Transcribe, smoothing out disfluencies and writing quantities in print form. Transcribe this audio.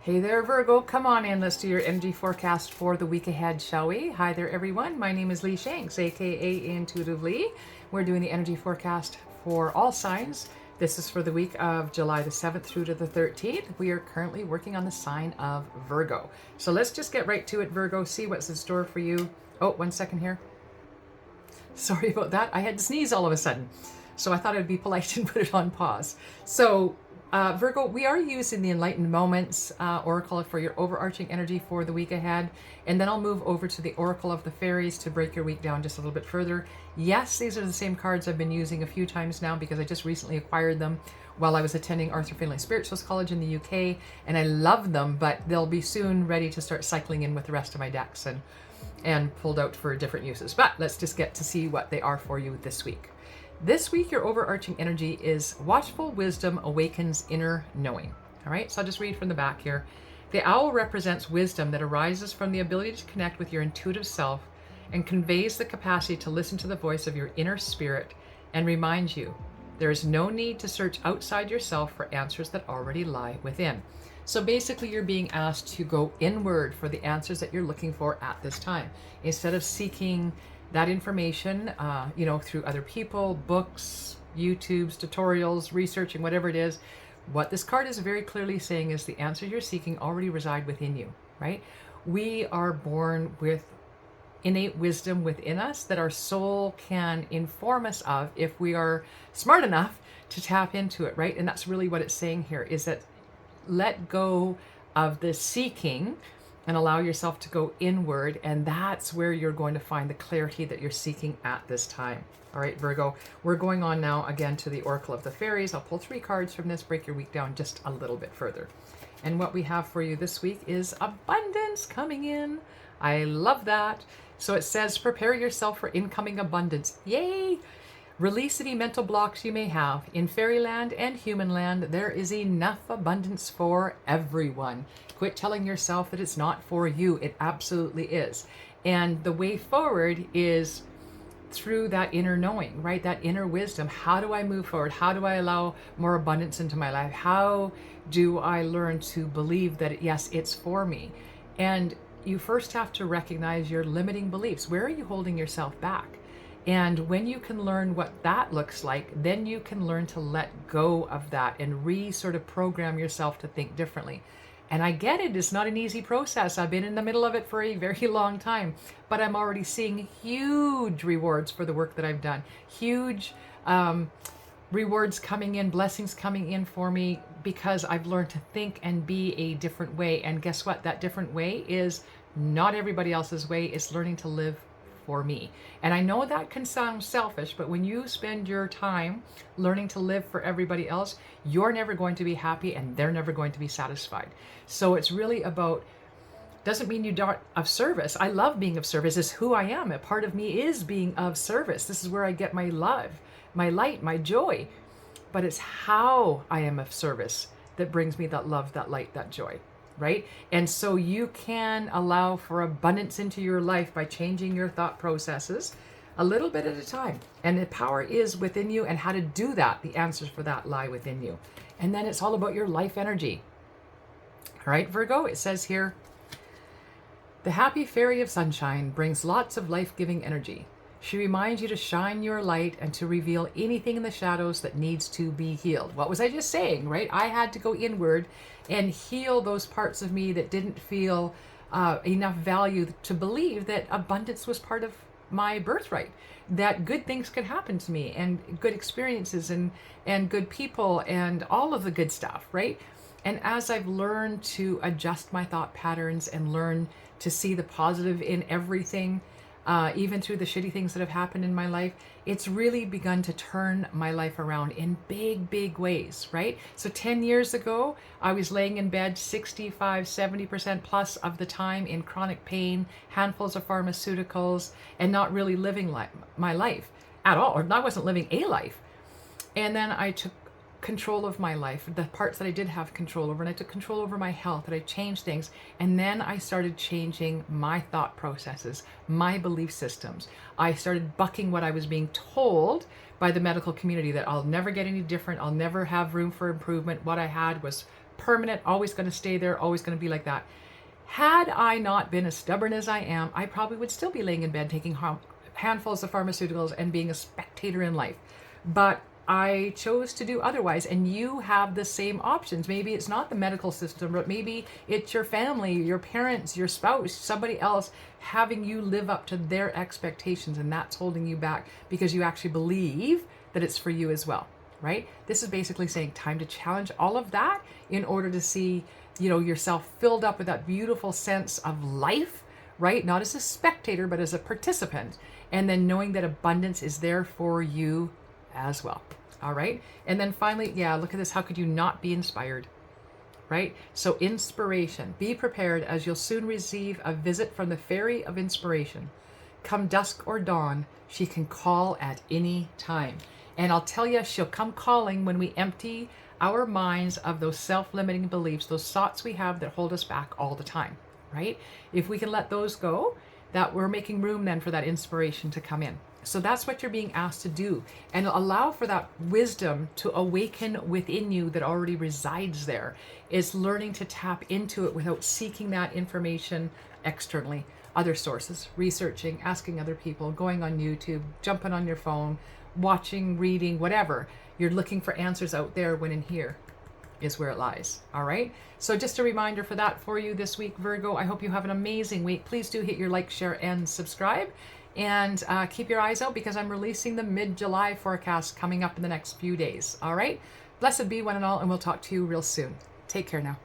Hey there, Virgo. Come on in. Let's do your energy forecast for the week ahead, shall we? Hi there, everyone. My name is Lee Shanks, aka Intuitive Lee. We're doing the energy forecast for all signs. This is for the week of July the 7th through to the 13th. We are currently working on the sign of Virgo. So let's just get right to it, Virgo. See what's in store for you. Oh, 1 second here. Sorry about that. I had to sneeze all of a sudden. So I thought I'd be polite and put it on pause. So Virgo, we are using the Enlightened Moments Oracle for your overarching energy for the week ahead. And then I'll move over to the Oracle of the Fairies to break your week down just a little bit further. Yes, these are the same cards I've been using a few times now because I just recently acquired them while I was attending Arthur Findlay Spiritualist College in the UK. And I love them, but they'll be soon ready to start cycling in with the rest of my decks and pulled out for different uses. But let's just get to see what they are for you this week. This week, your overarching energy is watchful wisdom awakens inner knowing. All right, so I'll just read from the back here. The owl represents wisdom that arises from the ability to connect with your intuitive self and conveys the capacity to listen to the voice of your inner spirit and reminds you there is no need to search outside yourself for answers that already lie within. So basically, you're being asked to go inward for the answers that you're looking for at this time, instead of seeking that information, through other people, books, YouTubes, tutorials, researching, whatever it is. What this card is very clearly saying is the answers you're seeking already reside within you, right? We are born with innate wisdom within us that our soul can inform us of if we are smart enough to tap into it, right? And that's really what it's saying here, is that let go of the seeking and allow yourself to go inward, and that's where you're going to find the clarity that you're seeking at this time. All right, Virgo, we're going on now again to the Oracle of the Fairies. I'll pull 3 cards from this, break your week down just a little bit further. And what we have for you this week is abundance coming in. I love that. So it says, prepare yourself for incoming abundance. Yay! Release any mental blocks you may have. In fairyland and humanland, there is enough abundance for everyone. Quit telling yourself that it's not for you. It absolutely is. And the way forward is through that inner knowing, right? That inner wisdom. How do I move forward? How do I allow more abundance into my life? How do I learn to believe that, yes, it's for me? And you first have to recognize your limiting beliefs. Where are you holding yourself back? And when you can learn what that looks like, then you can learn to let go of that and sort of program yourself to think differently. And I get it, it's not an easy process. I've been in the middle of it for a very long time, but I'm already seeing huge rewards for the work that I've done. Huge rewards coming in, blessings coming in for me because I've learned to think and be a different way. And guess what? That different way is not everybody else's way. It's learning to live for me. And I know that can sound selfish, but when you spend your time learning to live for everybody else, you're never going to be happy and they're never going to be satisfied. So it's really about, doesn't mean you're not of service. I love being of service. It's who I am. A part of me is being of service. This is where I get my love, my light, my joy. But it's how I am of service that brings me that love, that light, that joy. Right? And so you can allow for abundance into your life by changing your thought processes a little bit at a time. And the power is within you, and how to do that, the answers for that lie within you. And then it's all about your life energy. All right, Virgo, it says here, the happy fairy of sunshine brings lots of life-giving energy. She reminds you to shine your light and to reveal anything in the shadows that needs to be healed. What was I just saying, right? I had to go inward and heal those parts of me that didn't feel enough value to believe that abundance was part of my birthright, that good things could happen to me and good experiences and good people and all of the good stuff, right? And as I've learned to adjust my thought patterns and learn to see the positive in everything, even through the shitty things that have happened in my life, it's really begun to turn my life around in big, big ways, right? So 10 years ago, I was laying in bed 65, 70% plus of the time in chronic pain, handfuls of pharmaceuticals, and not really living my life at all, or I wasn't living a life. And then I took control of my life, the parts that I did have control over, and I took control over my health, and I changed things. And then I started changing my thought processes, my belief systems. I started bucking what I was being told by the medical community, that I'll never get any different, I'll never have room for improvement. What I had was permanent, always going to stay there, always going to be like that. Had I not been as stubborn as I am, I probably would still be laying in bed taking handfuls of pharmaceuticals and being a spectator in life. But I chose to do otherwise, and you have the same options. Maybe it's not the medical system, but maybe it's your family, your parents, your spouse, somebody else having you live up to their expectations, and that's holding you back because you actually believe that it's for you as well, right? This is basically saying time to challenge all of that in order to see, yourself filled up with that beautiful sense of life, right? Not as a spectator, but as a participant. And then knowing that abundance is there for you as well. All right. And then finally, look at this. How could you not be inspired? Right? So inspiration, be prepared, as you'll soon receive a visit from the fairy of inspiration. Come dusk or dawn, she can call at any time. And I'll tell you, she'll come calling when we empty our minds of those self-limiting beliefs, those thoughts we have that hold us back all the time, right? If we can let those go, that we're making room then for that inspiration to come in. So that's what you're being asked to do, and allow for that wisdom to awaken within you that already resides there. Is learning to tap into it without seeking that information externally, other sources, researching, asking other people, going on YouTube, jumping on your phone, watching, reading, whatever. You're looking for answers out there when in here is where it lies. All right. So just a reminder for that for you this week, Virgo. I hope you have an amazing week. Please do hit your like, share, and subscribe. And keep your eyes out because I'm releasing the mid-July forecast coming up in the next few days. All right. Blessed be one and all, and we'll talk to you real soon. Take care now.